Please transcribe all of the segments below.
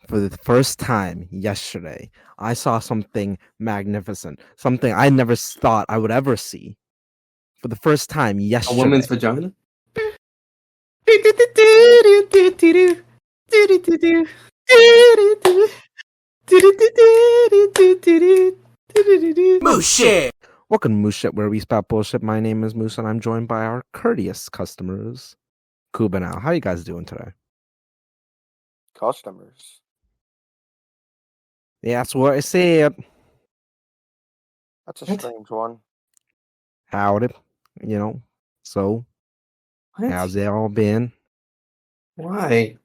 For the first time yesterday, I saw something magnificent, something I never thought I would ever see. For the first time A yesterday. woman's vagina? Moose shit. Welcome to Moose Shit, where we spout bullshit. My name is Moose, and I'm joined by our courteous customers, Kuba and Al. How you guys doing today? Customers. Yeah, that's what I said. That's a What? strange one. Howdy. So, how's it all been? Why?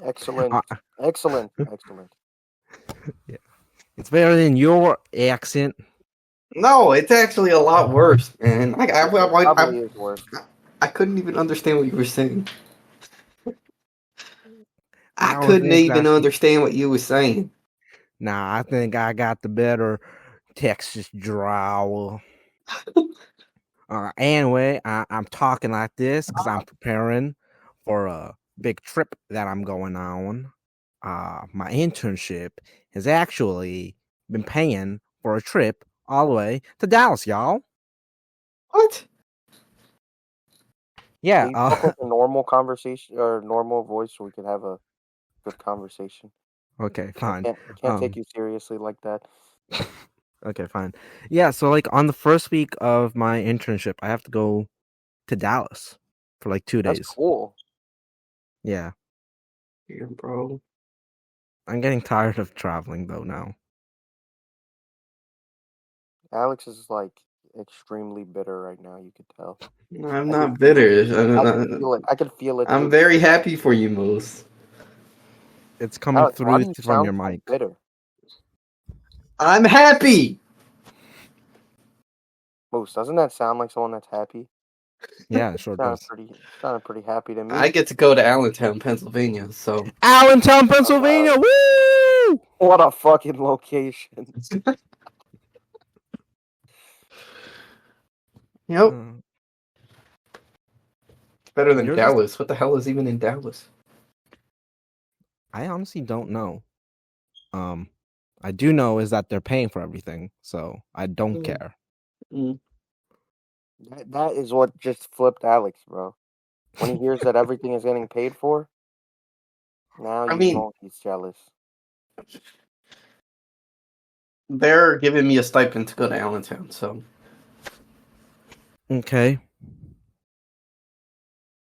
Excellent. Uh, Excellent. Yeah. It's better than your accent. No, it's actually a lot worse, man. Probably is worse. I couldn't even understand what you were saying. I I don't couldn't think even that's- understand what you were saying. Nah, I think I got the better Texas drawl. Anyway, I'm talking like this because I'm preparing for a big trip that I'm going on. My internship has actually been paying for a trip all the way to Dallas, y'all. What? Yeah. Can you talk with a normal conversation or normal voice so we could have a good conversation? Okay, fine. I can't take you seriously like that. Okay, fine. Yeah, so like on the first week of my internship, I have to go to Dallas for like 2 days. That's cool. Yeah. Yeah, bro. I'm getting tired of traveling though now. Alex is like extremely bitter right now. You could tell. I'm not bitter. I can feel it. I can feel it. I'm too. very happy for you, Moose. It's coming Alex, why through do you from sound your so mic. bitter? I'm happy! Moose, doesn't that sound like someone that's happy? Yeah, it sure does. Sounded pretty happy to me. I get to go to Allentown, Pennsylvania, so... Allentown, Pennsylvania! Woo! What a fucking location. Yep. It's better than Yours Dallas. What the hell is even in Dallas? I honestly don't know. I do know is that they're paying for everything, so I don't care. That is what just flipped Alex, bro. When he hears that everything is getting paid for, now he's jealous. They're giving me a stipend to go to Allentown, so... Okay.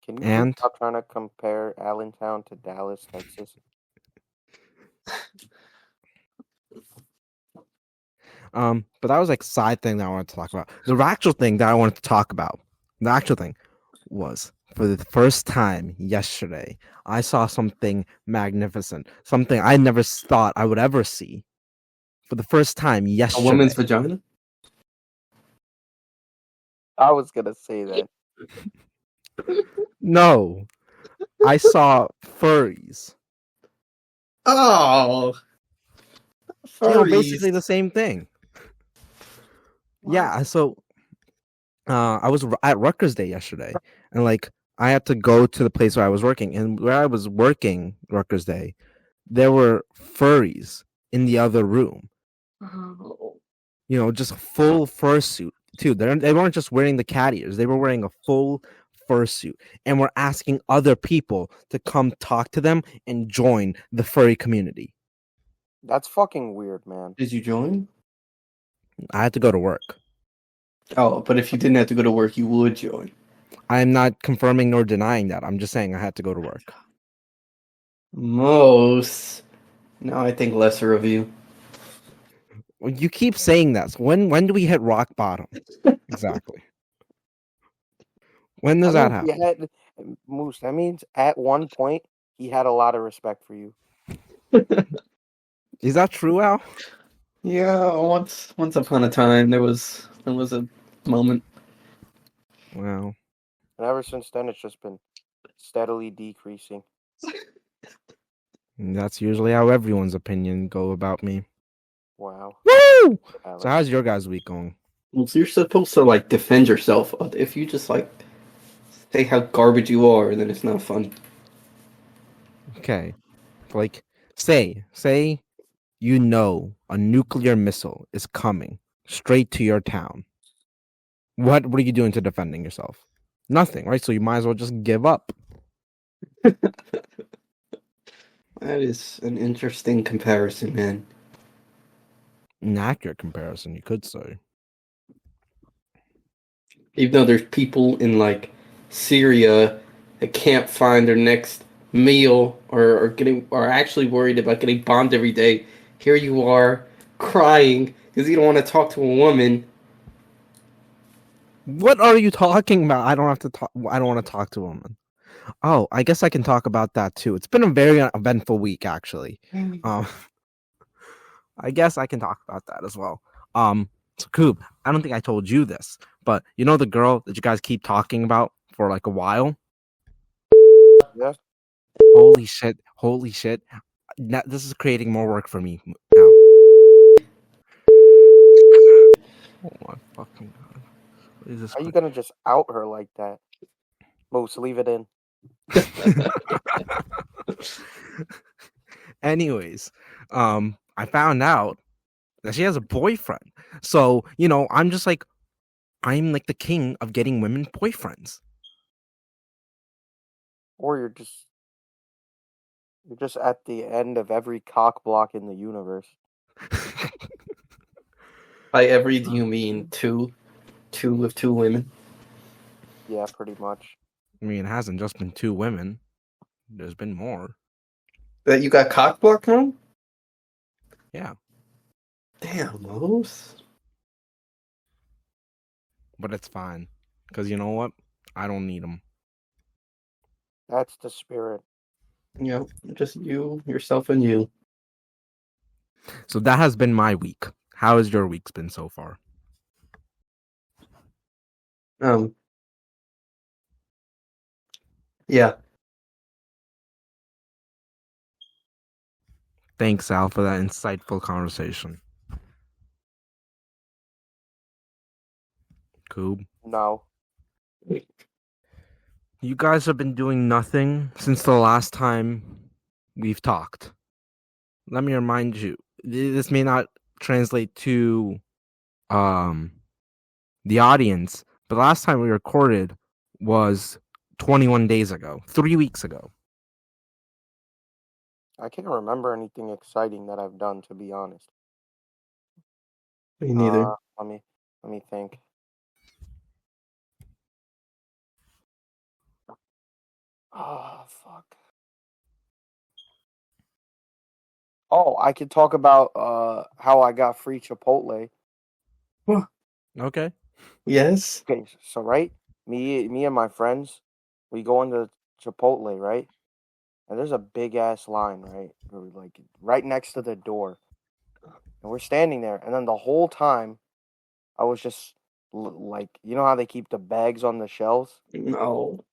Can you stop trying to compare Allentown to Dallas, Texas? But that was like side thing that I wanted to talk about. The actual thing that I wanted to talk about, the actual thing was for the first time yesterday, I saw something magnificent, something I never thought I would ever see. For the first time yesterday. A woman's vagina? I was gonna say that. No, I saw furries. Oh, furries. Basically the same thing. What? Yeah, so I was at Rutgers Day yesterday, and like I had to go to the place where I was working, and where I was working Rutgers Day, there were furries in the other room. Oh. Just full fursuit too. They weren't just wearing the cat ears; they were wearing a full fursuit, and were asking other people to come talk to them and join the furry community. That's fucking weird, man. Did you join? I had to go to work. Oh, but if you didn't have to go to work, you would join. I'm not confirming nor denying that. I'm just saying I had to go to work. Most. Now I think lesser of you. Well, you keep saying that. So when do we hit rock bottom? Exactly. When does that happen? Moose, that means at one point he had a lot of respect for you. Is that true, Al? Yeah, once upon a time there was a moment. Wow. And ever since then it's just been steadily decreasing. And that's usually how everyone's opinion go about me. Wow. Woo! So how's your guys' week going? Well, so you're supposed to like defend yourself. If you just like say how garbage you are, then it's not fun. Okay. Like Say, you know a nuclear missile is coming straight to your town. What are you doing to defending yourself? Nothing, right? So you might as well just give up. That is an interesting comparison, man. An accurate comparison, you could say. Even though there's people in like Syria that can't find their next meal or are actually worried about getting bombed every day, here you are crying because you don't want to talk to a woman. What are you talking about? I don't have to talk. I don't want to talk to a woman. Oh, I guess I can talk about that too. It's been a very eventful week, actually. I guess I can talk about that as well. So Coop, I don't think I told you this, but you know the girl that you guys keep talking about for like a while? Yeah. Holy shit. Now, this is creating more work for me now. Oh my fucking god. What is this? How are you gonna just out her like that? Moose, leave it in. Anyways, I found out that she has a boyfriend. So, you know, I'm like the king of getting women boyfriends. Or you're just at the end of every cock block in the universe. By every, do you mean two with two women? Yeah, pretty much. I mean, it hasn't just been 2 women. There's been more. That you got cock blocked from? Yeah. Damn, Mose. But it's fine. Because you know what? I don't need them. That's the spirit. Yep, just you, yourself, and you. So that has been my week. How has your week been so far? Yeah. Thanks, Al, for that insightful conversation. Cool. No. You guys have been doing nothing since the last time we've talked. Let me remind you, this may not translate to the audience, but the last time we recorded was 21 days ago, 3 weeks ago. I can't remember anything exciting that I've done, to be honest. Me neither. Let me think. Oh, fuck. Oh, I could talk about how I got free Chipotle. Okay. Yes. Okay, so right, me and my friends, we go into Chipotle, right? And there's a big ass line, right? We're like right next to the door. And we're standing there, and then the whole time I was just like, you know how they keep the bags on the shelves? No.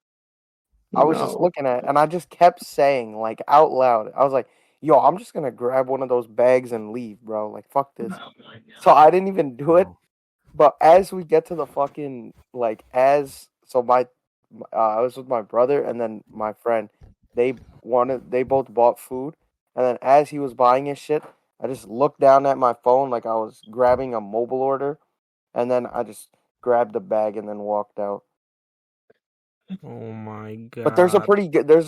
I was just looking at it, and I just kept saying, like, out loud, I was like, yo, I'm just gonna grab one of those bags and leave, bro. Like, fuck this. So I didn't even do it. But as we get to the fucking, like, I was with my brother and then my friend. They both bought food. And then as he was buying his shit, I just looked down at my phone like I was grabbing a mobile order. And then I just grabbed the bag and then walked out. Oh my god. But there's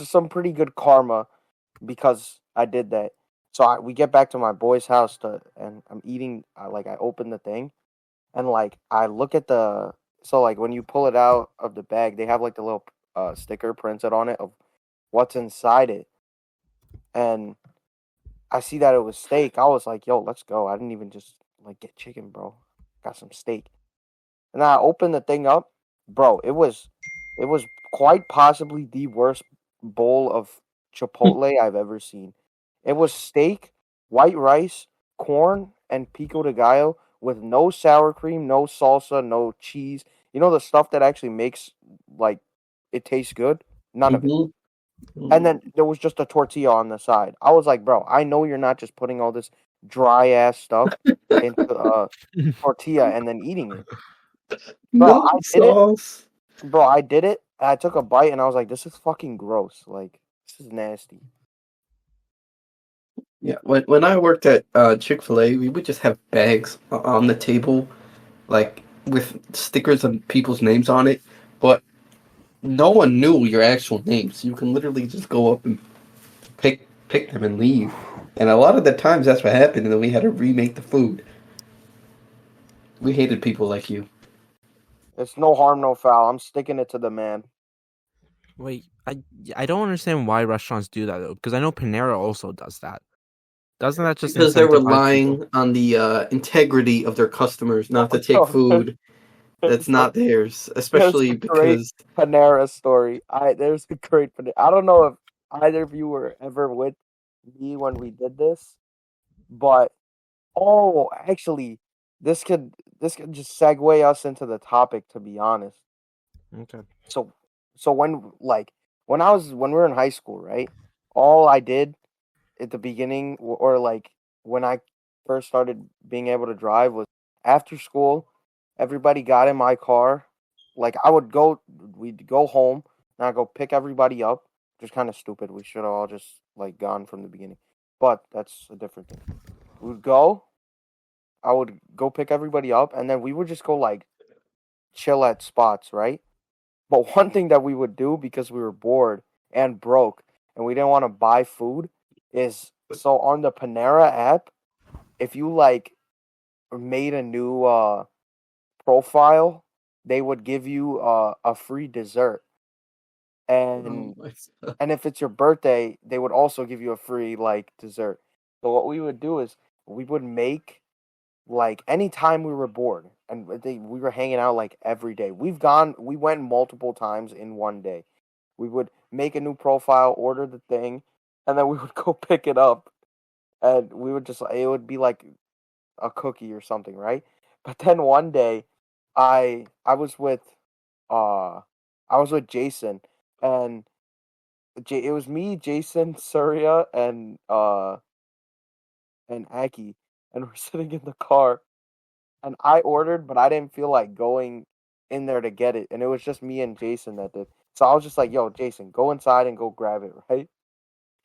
some pretty good karma because I did that. So we get back to my boy's house and I'm eating. I open the thing, and like I look at like when you pull it out of the bag, they have like the little sticker printed on it of what's inside it, and I see that it was steak. I was like, "Yo, let's go!" I didn't even just like get chicken, bro. Got some steak, and then I opened the thing up, bro. It was quite possibly the worst bowl of Chipotle I've ever seen. It was steak, white rice, corn, and pico de gallo with no sour cream, no salsa, no cheese. You know the stuff that actually makes like it tastes good? None of it. And then there was just a tortilla on the side. I was like, bro, I know you're not just putting all this dry ass stuff into a tortilla and then eating it. Bro, No I did sauce. it. Bro, I did it. I took a bite and I was like, this is fucking gross. Like, this is nasty. Yeah, when I worked at Chick-fil-A, we would just have bags on the table, like with stickers and people's names on it, but no one knew your actual names. You can literally just go up and pick them and leave. And a lot of the times that's what happened, and then we had to remake the food. We hated people like you. It's no harm, no foul. I'm sticking it to the man. Wait, I don't understand why restaurants do that though, because I know Panera also does that. Doesn't that just Because they're incentivize people? relying on the integrity of their customers not to take Yo, food that's not theirs, there's especially a great because Panera story. There's a great Panera. I don't know if either of you were ever with me when we did this, but actually, this could just segue us into the topic. To be honest, Okay. so when we were in high school, right? All I did at the beginning, or like when I first started being able to drive, was after school, everybody got in my car. Like we'd go home, and I'd go pick everybody up. Just kind of stupid. We should have all just like gone from the beginning, but that's a different thing. We'd go. I would go pick everybody up, and then we would just go like chill at spots, right? But one thing that we would do because we were bored and broke, and we didn't want to buy food, is so on the Panera app, if you like made a new profile, they would give you a free dessert, oh and my God. and if it's your birthday, they would also give you a free like dessert. So what we would do is we would make like anytime we were bored, and we were hanging out like every day. We went multiple times in one day. We would make a new profile, order the thing, and then we would go pick it up, and we would just it would be like a cookie or something, right? But then one day, I was with uh I was with Jason, and it was me, Jason, Surya, and Aki, and we're sitting in the car, and I ordered, but I didn't feel like going in there to get it, and it was just me and Jason that did. So I was just like, "Yo, Jason, go inside and go grab it." Right?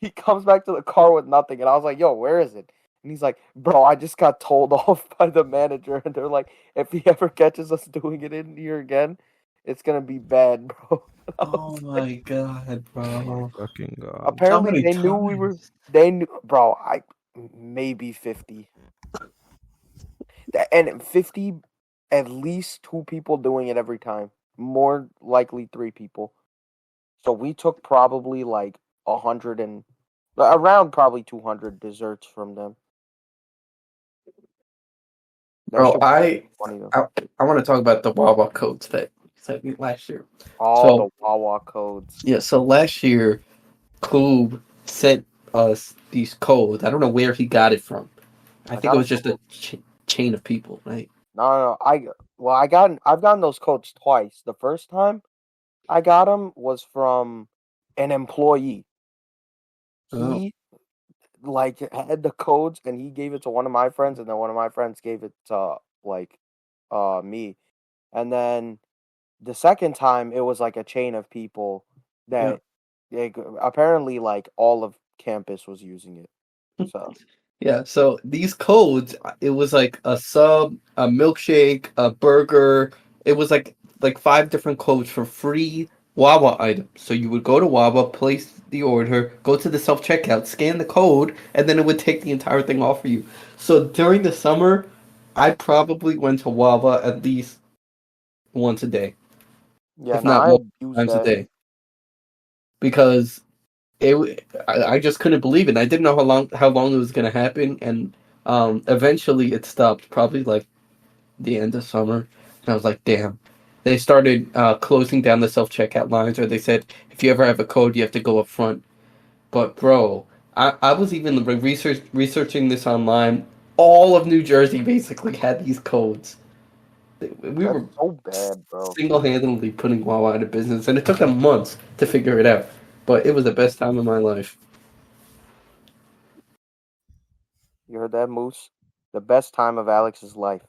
He comes back to the car with nothing, and I was like, "Yo, where is it?" And he's like, "Bro, I just got told off by the manager, and they're like, if he ever catches us doing it in here again, it's gonna be bad, bro." And I Oh was like, my God, Oh my bro. fucking god. How apparently many they knew we were. times? They knew, bro. I maybe 50, and 50, at least two people doing it every time. More likely three people. So we took probably like 100 and around probably 200 desserts from them. That Bro, shit was funny though. I, I want to talk about the Wawa codes that you sent me last year. All So the Wawa codes. yeah, so last year, Club sent us these codes. I don't know where he got it from. I I think it got was it just from a chain of people, right? no. I've gotten those codes twice. The first time I got them was from an employee. Oh, He like had the codes, and he gave it to one of my friends, and then one of my friends gave it to like me. And then the second time it was like a chain of people yeah. that apparently like all of campus was using it. So Yeah, so these codes, it was like a sub, a milkshake, a burger. It was like five different codes for free Wawa items. So you would go to Wawa, place the order, go to the self checkout, scan the code, and then it would take the entire thing off for you. So during the summer, I probably went to Wawa at least once a day, yeah, if no, not I more abused times a that. day, because I just couldn't believe it. I didn't know how long it was gonna happen, and eventually it stopped. Probably like the end of summer, and I was like, damn. They started closing down the self checkout lines, or they said if you ever have a code, you have to go up front. But bro, I was even researching this online. All of New Jersey basically had these codes. We That's were so bad, bro. single-handedly putting Wawa out of business, and it took them months to figure it out. But it was the best time of my life. You heard that, Moose? The best time of Alex's life.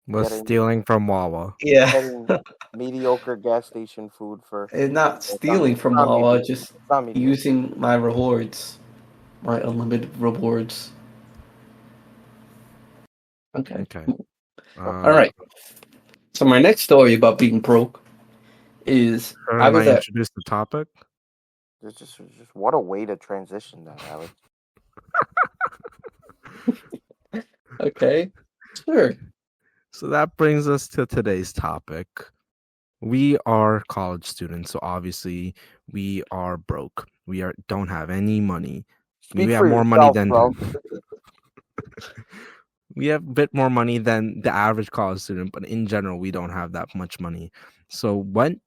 Was Getting stealing from Wawa. Yeah. getting mediocre gas station food for And not it's not stealing it's from not Wawa, mediocre. just It's not mediocre. using my rewards. my unlimited rewards. Okay. Okay. All right. So my next story about being broke is I Can was I at introduce the topic? It's just what a way to transition that, Alex. okay. Sure. So that brings us to today's topic. We are college students, so obviously we are broke. We don't have any money. Speak We have for more money yourself, than bro. we have a bit more money than the average college student, but in general, we don't have that much money. So when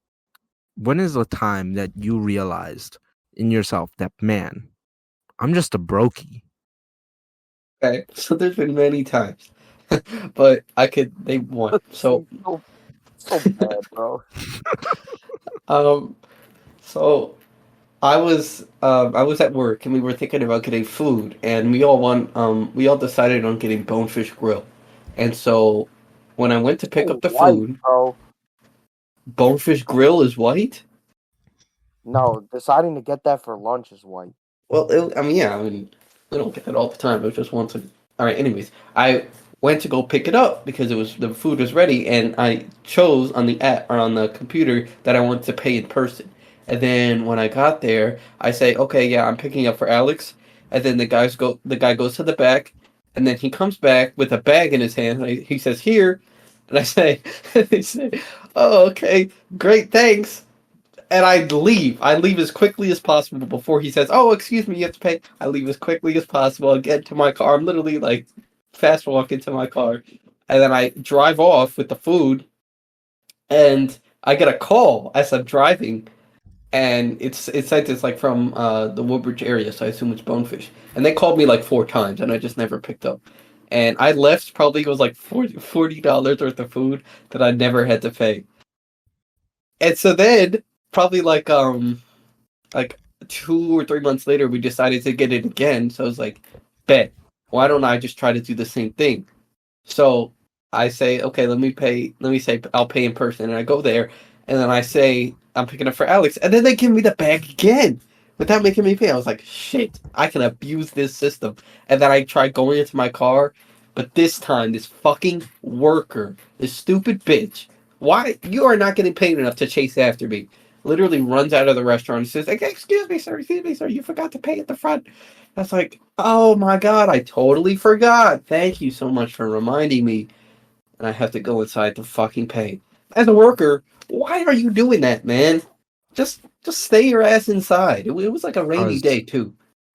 is the time that you realized in yourself that, man, I'm just a brokie? Okay. So there's been many times, but I could name one. So So bad, bro. um so I was at work and we were thinking about getting food and we all decided on getting bonefish grill. And so when I went to pick So up the white, food, bro. bonefish grill is white? No, deciding to get that for lunch is white. Well, yeah, I mean, we don't get it all the time. It was just once. All right. Anyways, I went to go pick it up because the food was ready, and I chose on the app or on the computer that I wanted to pay in person. And then when I got there, I say, "Okay, yeah, I'm picking up for Alex." And then the guy goes to the back, and then he comes back with a bag in his hand. And he says, "Here," and I say, "They say, oh, okay, great, thanks." And I leave. I leave as quickly as possible before he says, "Oh, excuse me, you have to pay." I leave as quickly as possible. I get to my car. I'm literally like fast walk into my car, and then I drive off with the food. And I get a call as I'm driving, and it says it's like from the Woodbridge area, so I assume it's Bonefish. And they called me like 4 times, and I just never picked up. And I left probably it was like $40 worth of food that I never had to pay. And so then probably like 2 or 3 months later, we decided to get it again. So I was like, bet, why don't I just try to do the same thing? So I say, okay, let me say I'll pay in person. And I go there, and then I say, I'm picking up for Alex. And then they give me the bag again without making me pay. I was like, shit, I can abuse this system. And then I tried going into my car, but this time, this fucking worker, this stupid bitch, why you are not getting paid enough to chase after me? Literally runs out of the restaurant and says, like, excuse me, sir, you forgot to pay at the front. That's like, oh my god, I totally forgot. Thank you so much for reminding me. And I have to go inside to fucking pay. As a worker, why are you doing that, man? Just stay your ass inside. It was like a rainy Because day too.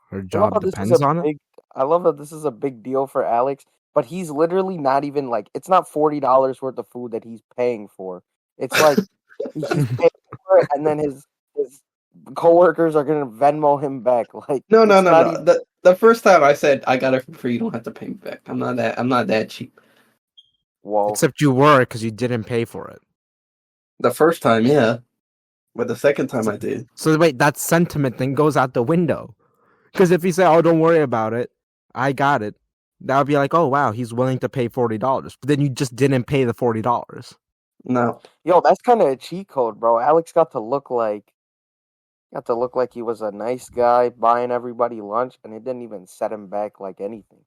her I love job how this is a depends on it. big. I love that this is a big deal for Alex, but he's literally not even like it's not $40 worth of food that he's paying for. It's like he's paying for it, and then his coworkers are gonna Venmo him back. Like No, no, it's no, not no. even. The first time I said I got it for free, you don't have to pay me back. I'm not that cheap. Whoa. Except you were, because you didn't pay for it. The first time, yeah. But the second time I did. So wait, that sentiment thing goes out the window. Because if you say, "Oh, don't worry about it, I got it," that would be like, "Oh wow, he's willing to pay $40." But then you just didn't pay the $40. No. Yo, that's kind of a cheat code, bro. Alex got to look like he was a nice guy buying everybody lunch, and it didn't even set him back like anything.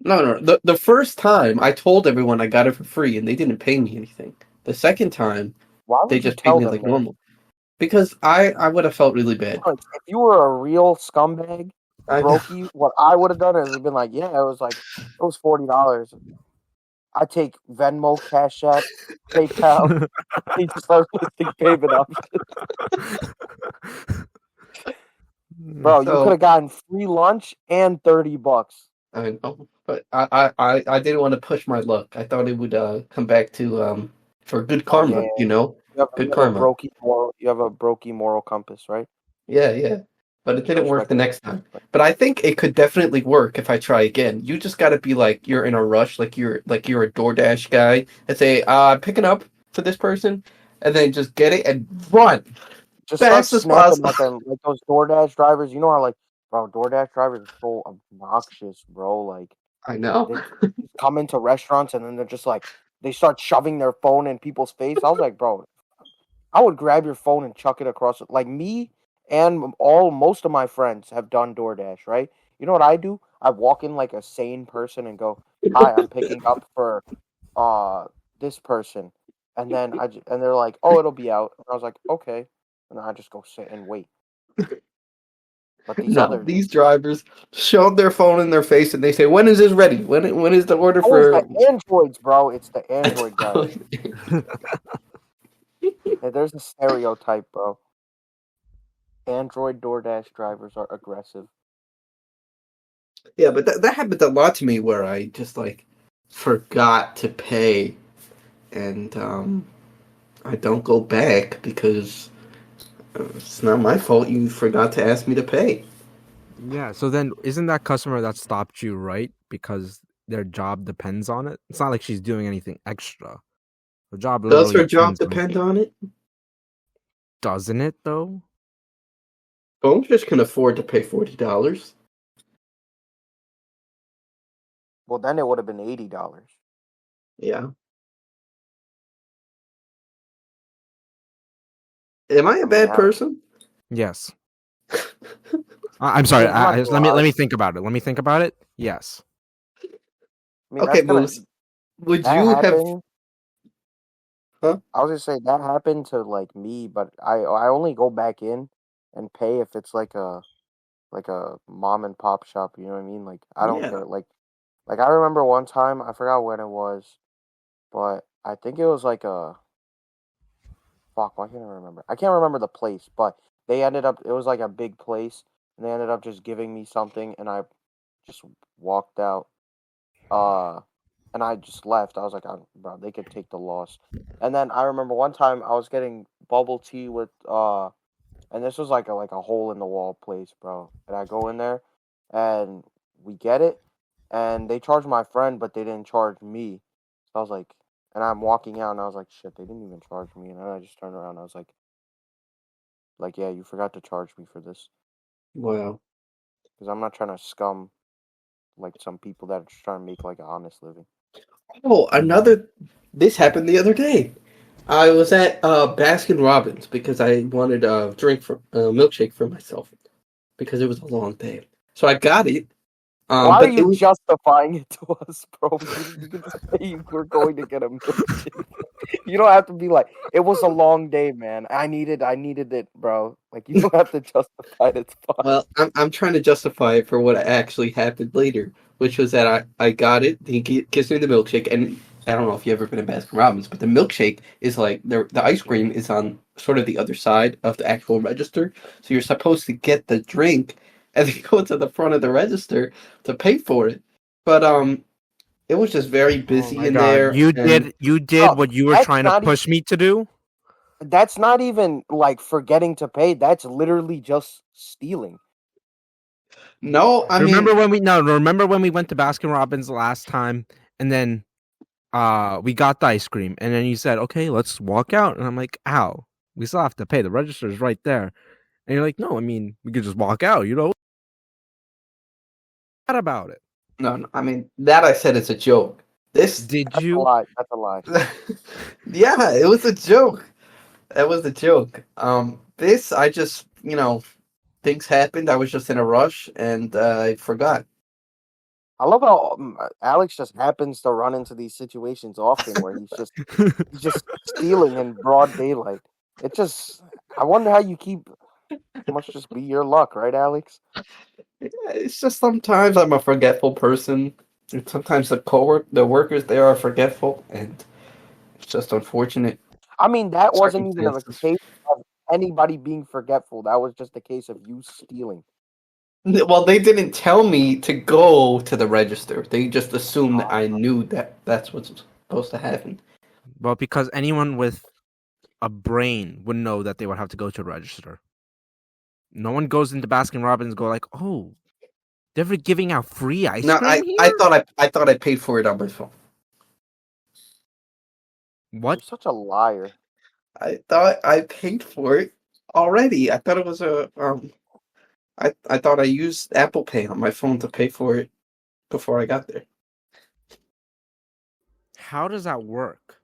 No, no. The first time I told everyone I got it for free and they didn't pay me anything. The second time Why they would you just paid tell me them like that? normal. Because I would have felt really bad. Alex, if you were a real scumbag, I Brokie, what I would have done is been like, yeah, it was $40. I take Venmo, Cash App, PayPal. He just starts listing payment options. Bro, you could so have gotten free lunch and $30. I know, but I didn't want to push my luck. I thought it would come back to for good Oh yeah, karma, you know, good karma. You have a Brokie moral compass, right? Yeah, yeah. But it I didn't work respect the it. next time. But I think it could definitely work if I try again. You just got to be like you're in a rush, like you're a DoorDash guy, and say, "I'm picking up for this person," and then just get it and run Just start fast as snapping possible. at them like those DoorDash drivers. You know how bro, DoorDash drivers are so obnoxious, bro. Like I know. they come into restaurants and then they're just like they start shoving their phone in people's face. I was like, bro, I would grab your phone and chuck it across. Like me, and most of my friends have done DoorDash, right? You know what I do? I walk in like a sane person and go, "Hi, I'm picking up for uh this person," and then and they're like, "Oh, it'll be out." And I was like, "Okay," and I just go sit and wait. But these No, other, these drivers show their phone in their face and they say, "When is this ready? When is the order oh, it's for?" the androids, bro. It's the android guys. Yeah, there's a stereotype, bro. Android DoorDash drivers are aggressive. Yeah, but that happened a lot to me where I just like forgot to pay, and I don't go back because it's not my fault. You forgot to ask me to pay. Yeah, so then isn't that customer that stopped you right because their job depends on it? It's not like she's doing anything extra. The job Does literally her job depends on it. depend on it? Doesn't it though? Bonefish can afford to pay $40. Well, then it would have been $80. Yeah. Am I a I mean, bad yeah. person? Yes. I'm sorry. I'm not gonna Let lie. me think about it. Let me think about it. Yes. I mean, Okay, that's gonna Moose. Would that you have? happen. Huh? I was gonna say that happened to like me, but I only go back in and pay if it's like a mom and pop shop. You know what I mean? Like I don't Yeah. care. Like I remember one time I forgot when it was, but I think it was like a fuck. Why can't I remember? I can't remember the place, but they ended up. It was like a big place, and they ended up just giving me something, and I just walked out. Uh, and I just left. I was like, bro, they could take the loss. And then I remember one time I was getting bubble tea with and this was like a hole in the wall place, bro. And I go in there, and we get it, and they charged my friend, but they didn't charge me. So I was like, and I'm walking out, and I was like, shit, they didn't even charge me. And then I just turned around, and I was like, yeah, you forgot to charge me for this, Wow. because I'm not trying to scum like some people that are just trying to make like an honest living. Oh, another. This happened the other day. I was at Baskin Robbins because I wanted a drink for a milkshake for myself because it was a long day. So I got it. Why are But it you was justifying it to us, bro? You can just say you were going to get a milkshake. You don't have to be like, it was a long day, man. I needed it, bro. Like you don't have to justify it. It's fine. well. I'm trying to justify it for what actually happened later, which was that I got it. He gives me the milkshake, and I don't know if you ever been to Baskin Robbins, but the milkshake is like the ice cream is on sort of the other side of the actual register, so you're supposed to get the drink and then go to the front of the register to pay for it. But it was just very Oh busy my in god. there, and You did Bro, what you were that's trying to not push me to do? that's not even like forgetting to pay. That's literally just stealing. no, I mean, Remember when we went to Baskin Robbins last time and then we got the ice cream and then you said, "Okay, let's walk out." And I'm like, "Ow. We still have to pay. The register's right there." And you're like, "No, I mean, we could just walk out, you know?" What about it? no, no, I mean that I said it's a joke. This, Did That's a you? lie. That's a lie. yeah, it was a joke. That was a joke. This I just things happened. I was just in a rush and I forgot. I love how Alex just happens to run into these situations often where he's just stealing in broad daylight. It just I wonder how you keep. Must just be your luck, right, Alex? Yeah, it's just sometimes I'm a forgetful person, and sometimes the workers there are forgetful, and it's just unfortunate I mean, that wasn't even a circumstances. case of anybody being forgetful. That was just a case of you stealing. Well, they didn't tell me to go to the register. They just assumed that I knew that that's what's supposed to happen. Well, because anyone with a brain would know that they would have to go to register. No one goes into Baskin Robbins and go like, "Oh, they're giving out free ice No, cream I here?" thought I thought I paid for it on my phone. What? You're such a liar. I thought I paid for it already. I thought it was a I thought I used Apple Pay on my phone to pay for it before I got there. How does that work?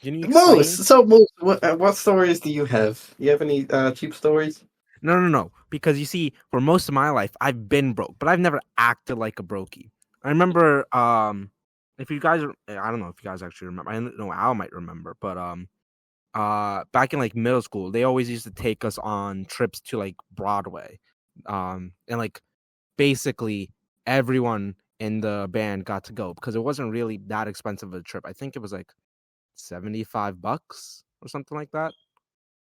Can you explain? Moose, what stories do you have? You have any cheap stories? No. Because you see, for most of my life, I've been broke, but I've never acted like a brokey. I remember, if you guys, I don't know if you guys actually remember. I know Al might remember, but back in like middle school, they always used to take us on trips to like Broadway, and like basically everyone in the band got to go because it wasn't really that expensive of a trip. I think it was like $75 or something like that,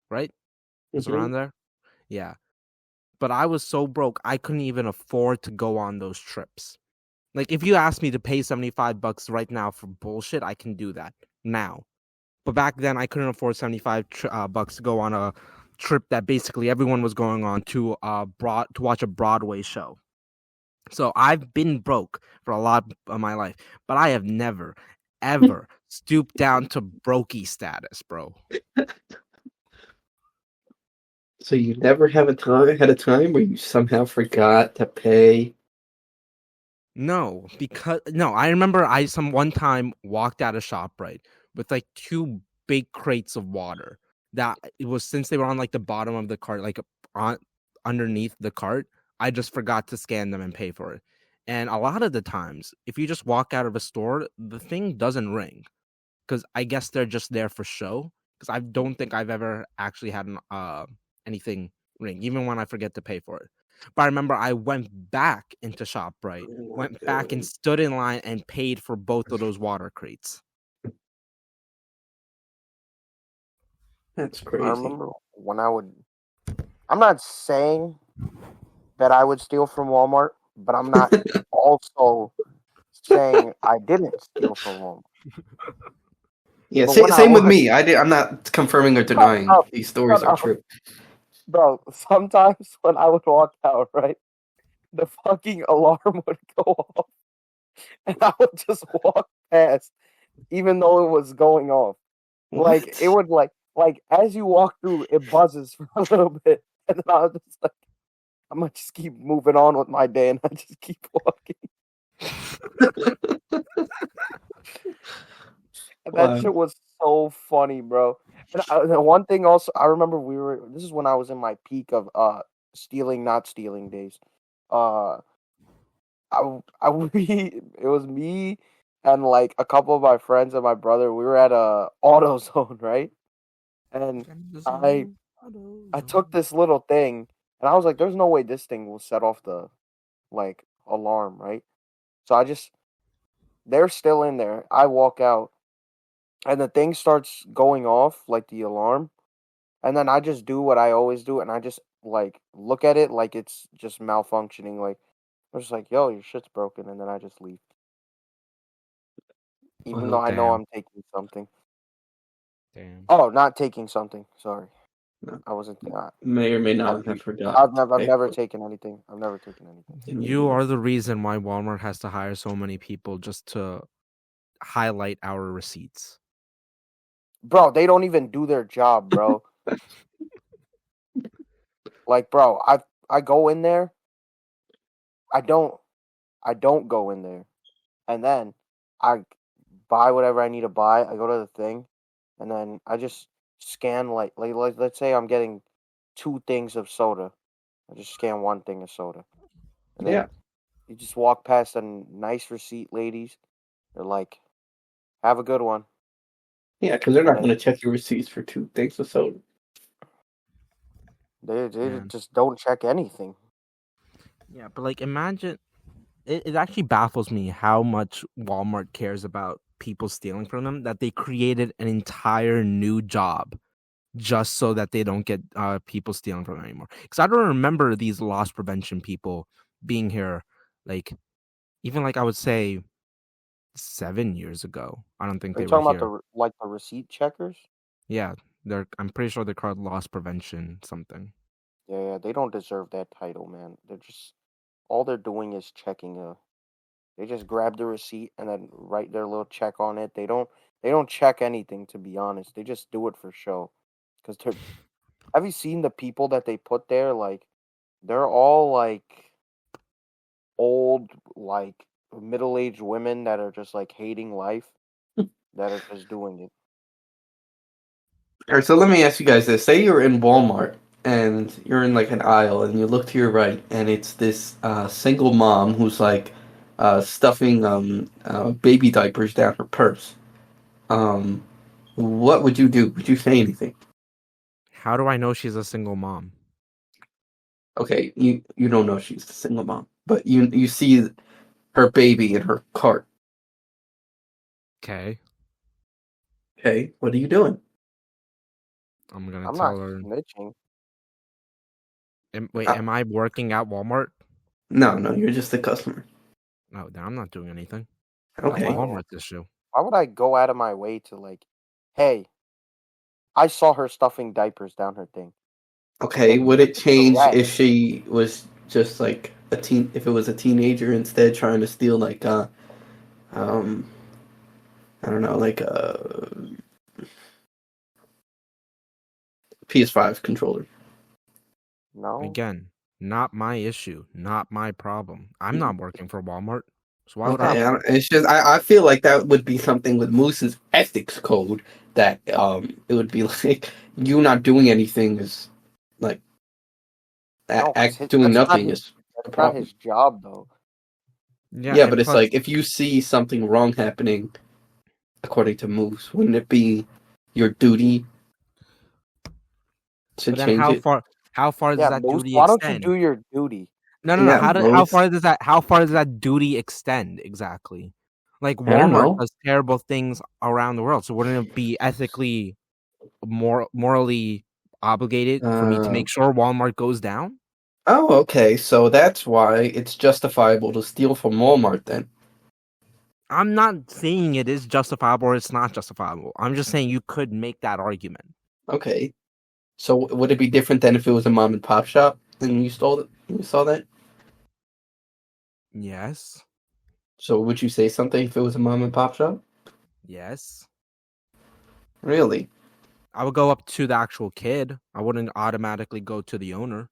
right? It's Mm-hmm. around there. Yeah. But I was so broke, I couldn't even afford to go on those trips. Like, if you ask me to pay $75 right now for bullshit, I can do that now. But back then, I couldn't afford $75 to go on a trip that basically everyone was going on to to watch a Broadway show. So I've been broke for a lot of my life, but I have never, ever stooped down to brokey status, bro. So you never had a time where you somehow forgot to pay? No, because no, I remember I some one time walked out of ShopRite with like two big crates of water. That it was since they were on like the bottom of the cart, like on underneath the cart, I just forgot to scan them and pay for it. And a lot of the times, if you just walk out of a store, the thing doesn't ring because I guess they're just there for show. Because I don't think I've ever actually had anything ring, even when I forget to pay for it. But I remember I went back into ShopRite, went back and stood in line and paid for both of those water crates. That's I crazy. remember when I'm not saying that I would steal from Walmart, but I'm not also saying I didn't steal from Walmart. Yeah, But when I same with was, me. I'm not confirming or shut denying up, these stories shut are up, true. bro. Sometimes when I would walk out, right, the fucking alarm would go off, and I would just walk past, even though it was going off. Like What? it would like as you walk through, it buzzes for a little bit, and then I was just like, I'm gonna just keep moving on with my day, and I just keep walking. And that Wow. shit was so funny, bro. And one thing also, I remember this is when I was in my peak of stealing, not stealing days. Uh, it was me and like a couple of my friends and my brother. We were at a AutoZone, right? And I I took this little thing, and I was like, "There's no way this thing will set off the like alarm, right?" So they're still in there. I walk out, and the thing starts going off, like the alarm, and then I just do what I always do, and I just like look at it like it's just malfunctioning. Like I'm just like, "Yo, your shit's broken," and then I just leave, even Well, though I know Damn. I'm taking something. Damn. Oh, not taking something. Sorry, no, I wasn't. may or may I've, not have forgotten to I've pay never for it. taken anything. I've never taken anything. You are the reason why Walmart has to hire so many people just to highlight our receipts. Bro, they don't even do their job, bro. Like, bro, I go in there. I don't I don't go in there, and then I buy whatever I need to buy. I go to the thing, and then I just scan like let's say I'm getting two things of soda. I just scan one thing of soda, and Yeah, then you just walk past a nice receipt, ladies. They're like, "Have a good one," yeah, because they're and not going then to check your receipts for 2 things of soda. they Man. just don't check anything. Yeah, but like imagine it actually baffles me how much Walmart cares about people stealing from them that they created an entire new job just so that they don't get people stealing from them anymore. Because I don't remember these loss prevention people being here, like even like I would say 7 years ago. I don't think Are you they were talking about here. the receipt checkers? Yeah, they're. I'm pretty sure they're called loss prevention something. Yeah, they don't deserve that title, man. They're just all they're doing is checking a. They just grab the receipt and then write their little check on it. They don't check anything, to be honest. They just do it for show. Cause they're. Have you seen the people that they put there? Like they're all like old, like middle-aged women that are just like hating life, that are just doing it. All right, so let me ask you guys this: say you're in Walmart and you're in like an aisle, and you look to your right, and it's this single mom who's like stuffing baby diapers down her purse. Um, what would you do? Would you say anything? How do I know she's a single mom? Okay, you don't know she's the single mom, but you see her baby in her cart. Okay, Okay, what are you doing? I'm gonna I'm not tell her. snitching. Wait, Uh, am I working at Walmart? no, you're just a customer. No, then I'm not doing anything. That's Okay, Walmart's issue. Why would I go out of my way to like, hey, I saw her stuffing diapers down her thing, and okay. then Would you're it change correct. if she was just like a teen? If it was a teenager instead, trying to steal like um, I don't know, like a PS5 controller. No, Again, not my issue, not my problem. I'm not working for Walmart, so why would I Okay, care? it's just I feel like that would be something with Moose's ethics code that it would be like you not doing anything is like no, because doing nothing is a that's not problem. his job though. Yeah, Yeah, but and it's plus, like if you see something wrong happening according to Moose, wouldn't it be your duty to but then change it? how far does Yeah, that Moose, duty why don't you extend? do your duty? No. Yeah, Moose. How far does that duty extend exactly? Like I don't Walmart know. does terrible things around the world, so wouldn't it be ethically morally obligated for me to Uh, make sure Walmart goes down? oh, okay. So that's why it's justifiable to steal from Walmart then. I'm not saying it is justifiable or it's not justifiable. I'm just saying you could make that argument. Okay. So would it be different than if it was a mom and pop shop and you stole it? You saw that? Yes. So would you say something if it was a mom and pop shop? Yes. Really? I would go up to the actual kid. I wouldn't automatically go to the owner.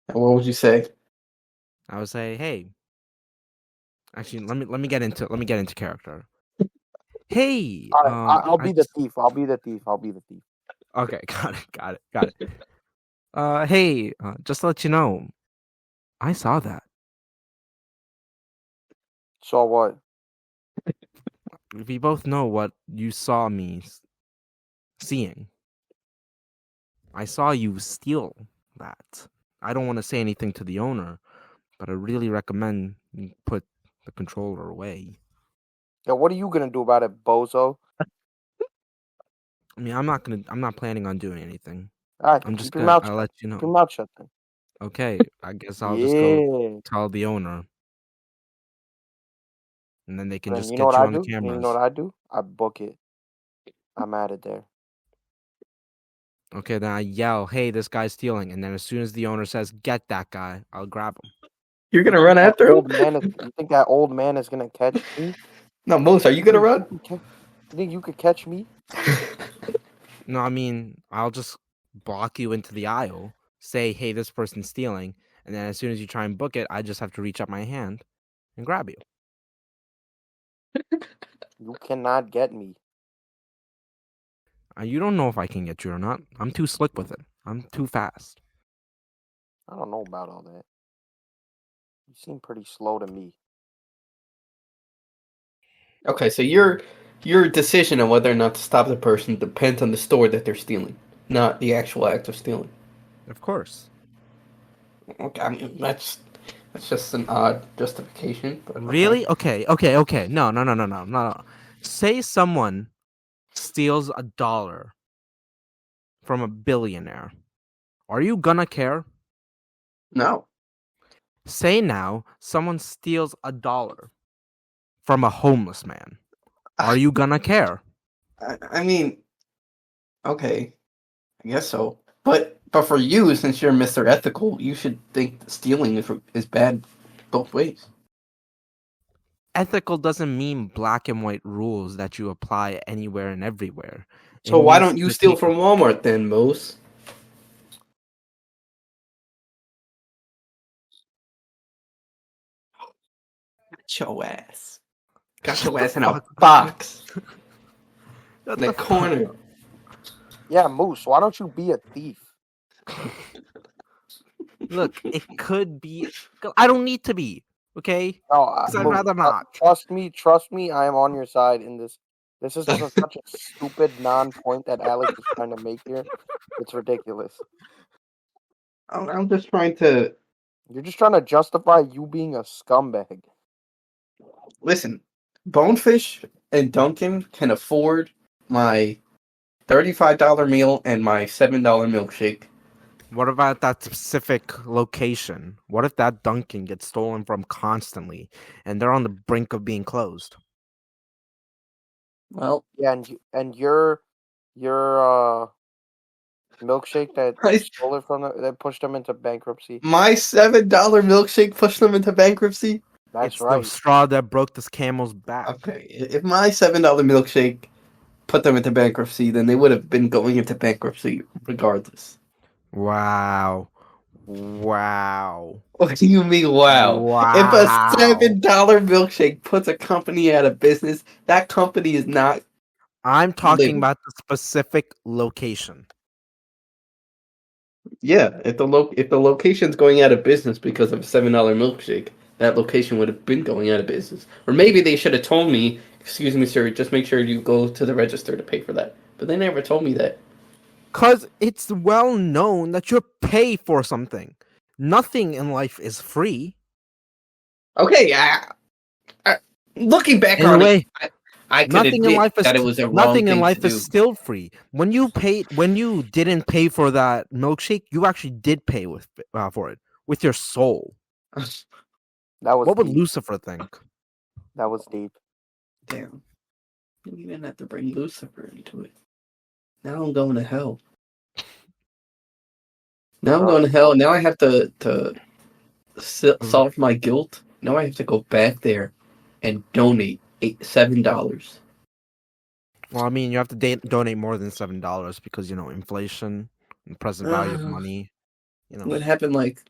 And what would you say? I would say, "Hey, actually, let me get into character. Hey, All right, I'll I be the just thief. I'll be the thief. I'll be the thief. okay, got it. Hey, just to let you know, I saw that. So what? We both know what you saw me seeing. I saw you steal that. I don't want to say anything to the owner, but I really recommend you put the controller away. Yeah, what are you gonna do about it, bozo? I mean, I'm not planning on doing anything. All right, I'm just keep your gonna, mouth I'll shut. let you Keep know. your mouth shut then. Okay, I guess I'll just go Yeah. tell the owner, and then they can Then just you know what get you I on the do? And you know cameras. what I do? I book it. I'm at it there. Okay, then I yell, "Hey, this guy's stealing!" And then as soon as the owner says, "Get that guy," I'll grab him. You're You gonna think run that after him? old man is? You think that old man is gonna catch me? No, Moose, are you gonna run? You think you could catch me? No, I mean, I'll just block you into the aisle, say, "Hey, this person's stealing," and then as soon as you try and book it, I just have to reach up my hand and grab you. You cannot get me. You don't know if I can get you or not. I'm too slick with it. I'm too fast. I don't know about all that. You seem pretty slow to me. Okay, so your decision on whether or not to stop the person depends on the store that they're stealing, not the actual act of stealing. Of course. Okay, I mean that's just an odd justification, but okay. Really? Okay. No. Say someone steals $1 from a billionaire. Are you gonna care? No, Say now someone steals $1 from a homeless man. Are you gonna care? I mean, okay, I guess so. But for you, since you're Mr. Ethical, you should think that stealing is bad both ways. Ethical doesn't mean black and white rules that you apply anywhere and everywhere. It So why means don't you to steal take from Walmart then, Mose? Got your ass. Got your ass in a fuck. box. What in the the corner. Yeah, Moose, why don't you be a thief? Look, it could be. I don't need to be. Okay, No, because I'd Moose, rather not. trust me, I am on your side in this. This is just such a stupid non-point that Alex is trying to make here. It's ridiculous. I'm just trying to You're just trying to justify you being a scumbag. listen. Bonefish and Duncan can afford my $35 meal and my $7 milkshake. What about that specific location? What if that Dunkin' gets stolen from constantly, and they're on the brink of being closed? Well, Yeah, and your milkshake that my, stole it from that pushed them into bankruptcy. my $7 milkshake pushed them into bankruptcy. That's It's the right. straw that broke this camel's back. Okay, if my $7 milkshake put them into bankruptcy, then they would have been going into bankruptcy regardless. Wow. Wow. What do you mean, wow? If a Wow. $7 milkshake puts a company out of business, that company is not. I'm talking living. about the specific location. Yeah, if the location's going out of business because of a $7 milkshake, that location would have been going out of business. Or maybe they should have told me, "Excuse me, sir, just make sure you go to the register to pay for that." But they never told me that. Because it's well known that you pay for something. Nothing in life is free. Okay, looking back In a on way, it, I could nothing in admit life is that it was a wrong nothing in thing life to is do. still free. When you didn't pay for that milkshake, you actually did pay for it with your soul. That was What would deep. Lucifer think? That was deep. Damn, you even have to bring Lucifer into it. Now I'm going to hell. Now I'm going to hell. Now I have to solve my guilt. Now I have to go back there and donate $7. Well, I mean, you have to donate more than $7 because inflation and present value of money. What happened like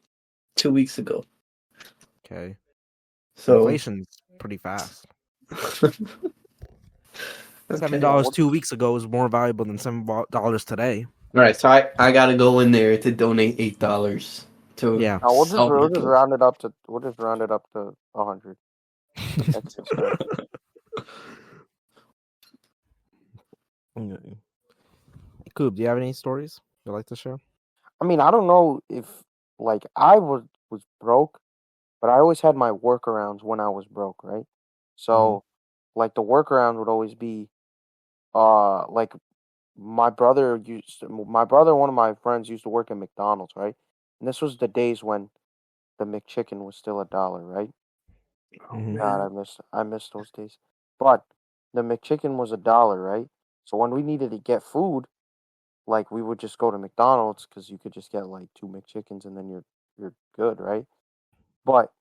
2 weeks ago? Okay, So inflation's pretty fast. $7 2 weeks ago is more valuable than $7 today. All right, so I gotta go in there to donate $8 to. Yeah. Now we'll solve just my round it up to 100. That's just fair. Okay. Coop, do you have any stories you'd like to share? I mean, I don't know if like I was broke, but I always had my workarounds when I was broke, right? So like the workaround would always be like my brother and one of my friends used to work at McDonald's, right? And this was the days when the McChicken was still $1, right? Mhm. God, I miss those days. But the McChicken was $1, right? So when we needed to get food, like we would just go to McDonald's because you could just get like 2 McChickens and then you're good, right? But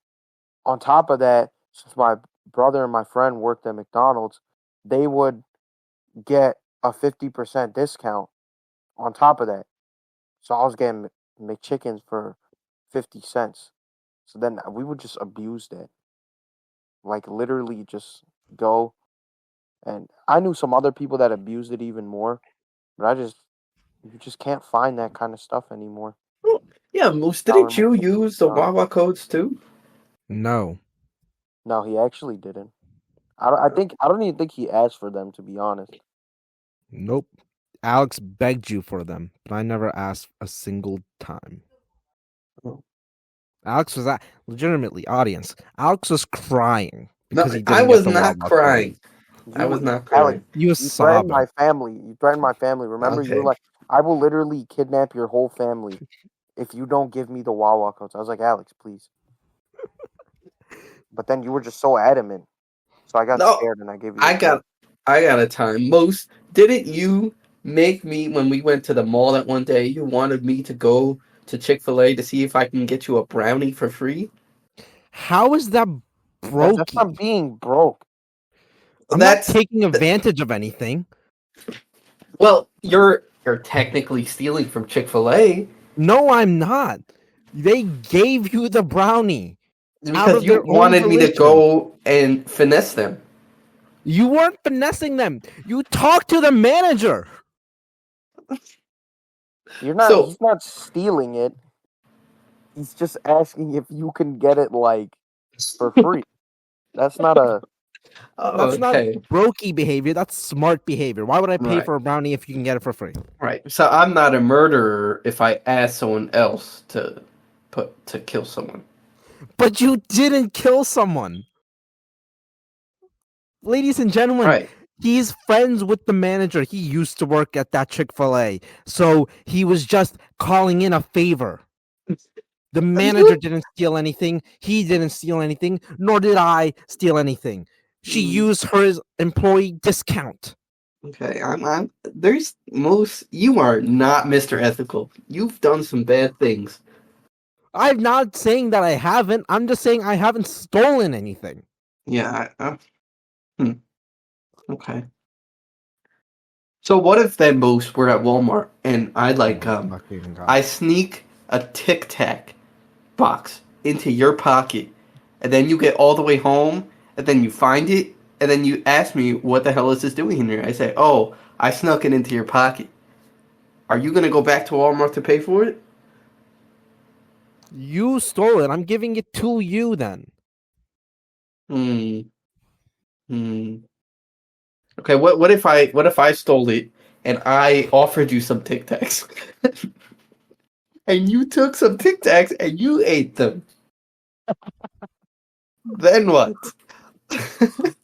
on top of that, since my brother and my friend worked at McDonald's, they would get a 50% discount on top of that. So I was getting McChickens for 50 cents. So then we would just abuse that. Like literally just go. And I knew some other people that abused it even more. But you just can't find that kind of stuff anymore. Yeah, Moose, didn't you use the Wawa codes too? No. No, he actually didn't. I don't even think he asked for them, to be honest. Nope. Alex begged you for them, but I never asked a single time. Alex was legitimately, audience. Alex was crying because he didn't I was get the not Wawa crying. You, I was not crying. Alex, You was you threatened sobbing. my family. You threatened my family. Remember, you were Okay. like, I will literally kidnap your whole family if you don't give me the Wawa codes. I was like, Alex, please. But then you were just so adamant. So I got scared and I gave you the I got a time. Most, didn't you make me, when we went to the mall that one day, you wanted me to go to Chick-fil-A to see if I can get you a brownie for free? How is that Brokie? That's not being broke. I'm not taking advantage of anything. Well, you're technically stealing from Chick-fil-A. No, I'm not. They gave you the brownie. Because you wanted me to go and finesse them. You weren't finessing them. You talked to the manager. You're not. So- He's not stealing it. He's just asking if you can get it like for free. That's not a. That's okay. not Brokie behavior. That's smart behavior. Why would I pay Right. for a brownie if you can get it for free? Right. So I'm not a murderer if I ask someone else to kill someone. But you didn't kill someone. Ladies and gentlemen, Right. he's friends with the manager. He used to work at that Chick-fil-A. So he was just calling in a favor. The manager didn't steal anything. He didn't steal anything. Nor did I steal anything. She used her employee discount. Okay, there's most you are not Mr. Ethical. You've done some bad things. I'm not saying that I haven't. I'm just saying I haven't stolen anything. Yeah, okay. So what if then Moose we're at Walmart and I sneak a Tic Tac box into your pocket and then you get all the way home and then you find it and then you ask me what the hell is this doing in here? I say, "Oh, I snuck it into your pocket." Are you going to go back to Walmart to pay for it? You stole it. I'm giving it to you then. Okay, what if I stole it and I offered you some Tic Tacs? And you took some Tic Tacs and you ate them. Then what?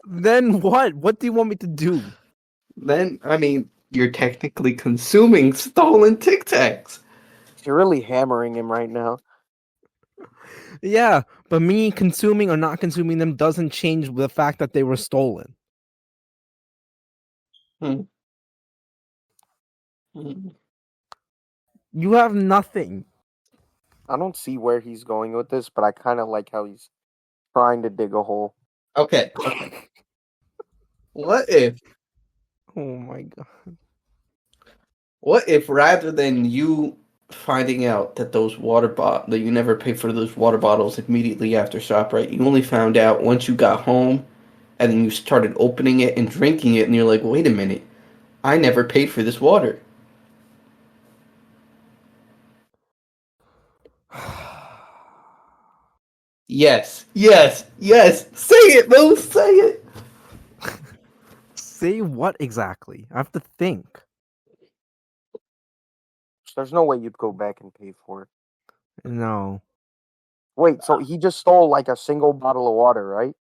Then what? What do you want me to do? Then, I mean, you're technically consuming stolen Tic Tacs. You're really hammering him right now. Yeah, but me consuming or not consuming them doesn't change the fact that they were stolen. You have nothing. I don't see where he's going with this, but I kind of like how he's trying to dig a hole. Okay. What if Oh my god. What if rather than you finding out that that you never paid for those water bottles immediately after ShopRite, you only found out once you got home and then you started opening it and drinking it and you're like, wait a minute, I never paid for this water. Yes. Say it, Moose, say it. Say what exactly? I have to think. There's no way you'd go back and pay for it. No. Wait, so he just stole like a single bottle of water, right?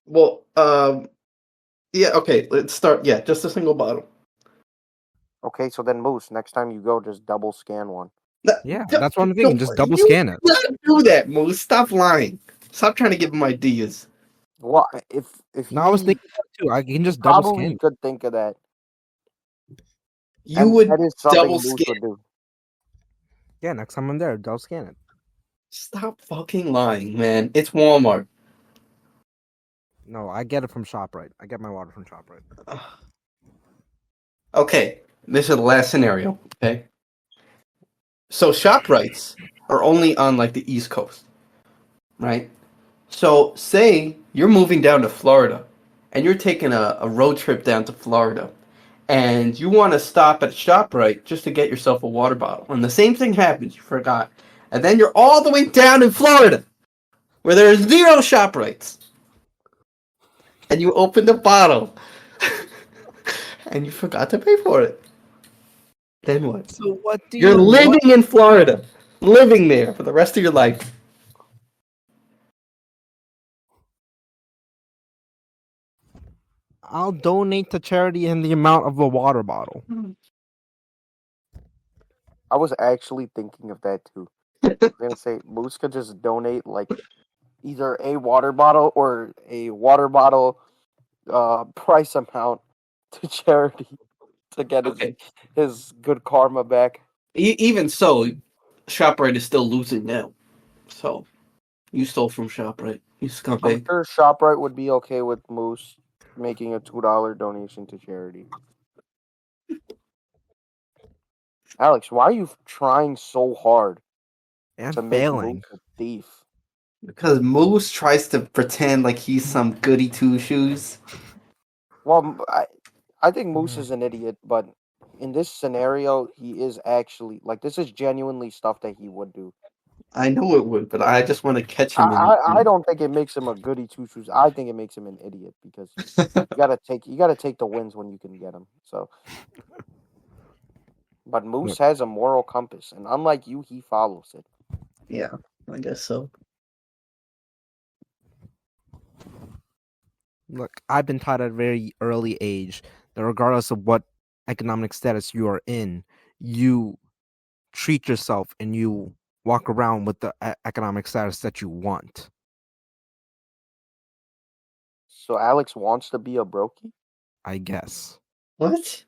Well, yeah, okay, let's start. Yeah, just a single bottle. Okay, so then Moose, next time you go, just double scan one. Yeah, that's what I'm thinking. Just double scan it. Don't do that, Moose. Stop lying. Stop trying to give him ideas. What if No, I was thinking that too. I can just double probably scan it. could think of that. You would that is something double Moose scan. would do. Yeah, next time I'm there, double scan it. Stop fucking lying, man. It's Walmart. No, I get it from ShopRite. I get my water from ShopRite. Okay, this is the last scenario. Okay, so ShopRites are only on like the East Coast, right? So say you're moving down to Florida, and you're taking a road trip down to Florida, and you want to stop at ShopRite just to get yourself a water bottle, and the same thing happens. You forgot, and then you're all the way down in Florida, where there are 0 ShopRites. And you open the bottle, and you forgot to pay for it. Then what? So what do You're living in Florida, living there for the rest of your life. I'll donate to charity in the amount of a water bottle. I was actually thinking of that too. I was gonna say Moose could just donate like either a water bottle or a water bottle price amount to charity to get his good karma back. Even so, ShopRite is still losing now. So, you stole from ShopRite. You I'm scumbag. sure ShopRite would be okay with Moose making a $2 donation to charity. Alex, why are you trying so hard And to make failing. Moose a thief? Because Moose tries to pretend like he's some goody two shoes. Well, I think Moose is an idiot, but in this scenario, he is actually like this is genuinely stuff that he would do. I know it would, but I just want to catch him. I don't think it makes him a goody two shoes. I think it makes him an idiot because you gotta take the wins when you can get them. So, but Moose has a moral compass, and unlike you, he follows it. Yeah, I guess so. Look, I've been taught at a very early age that regardless of what economic status you are in, you treat yourself and you walk around with the economic status that you want. So Alex wants to be a Brokie? I guess. What?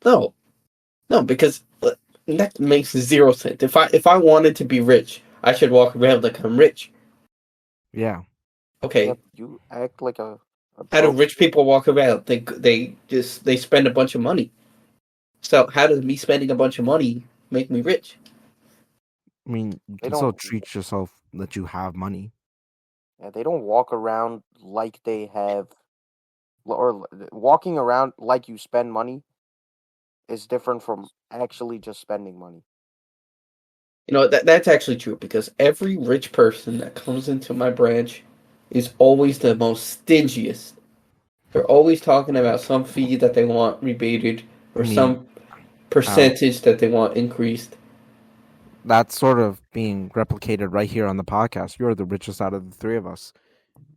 No, because that makes zero sense. If I wanted to be rich, I should walk around like I'm rich. Yeah. Okay. Yep, you act like a How do rich people walk around? They spend a bunch of money. So how does me spending a bunch of money make me rich? I mean, you can still treat yourself that you have money. Yeah, they don't walk around like they have, or walking around like you spend money is different from actually just spending money. You know, that's actually true because every rich person that comes into my branch is always the most stingiest. They're always talking about some fee that they want rebated or some percentage that they want increased. That's sort of being replicated right here on the podcast. You're the richest out of the three of us.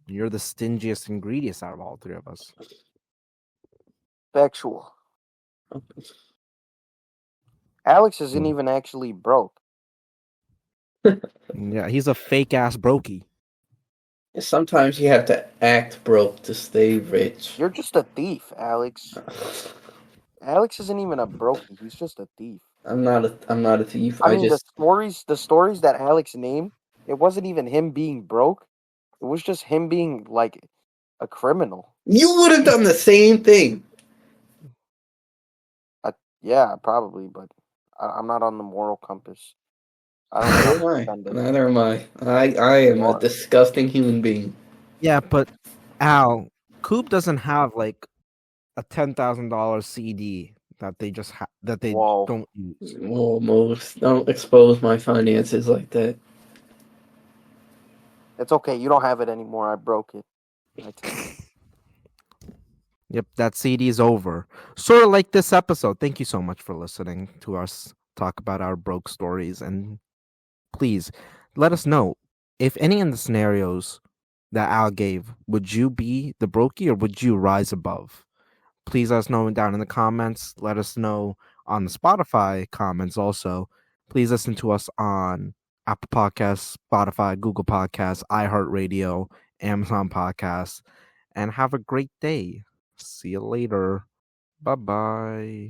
You're the stingiest and greediest out of all three of us. Factual. Alex isn't even actually broke. Yeah, he's a fake ass Brokie. Sometimes you have to act broke to stay rich. You're just a thief, Alex. Alex isn't even a Brokie. He's just a thief. I'm not a thief. I mean, the stories that Alex named, it wasn't even him being broke. It was just him being like a criminal. You would have done the same thing. Yeah, probably, but I'm not on the moral compass. Neither am I. I am a disgusting human being. Yeah, but Al, Coop doesn't have like a $10,000 CD that they just don't use. Almost. Don't expose my finances like that. It's okay. You don't have it anymore. I broke it. Yep, that CD is over. Sort of like this episode. Thank you so much for listening to us talk about our broke stories. And please let us know if any of the scenarios that Al gave, would you be the Brokie or would you rise above? Please let us know down in the comments. Let us know on the Spotify comments also. Please listen to us on Apple Podcasts, Spotify, Google Podcasts, iHeartRadio, Amazon Podcasts, and have a great day. See you later. Bye-bye.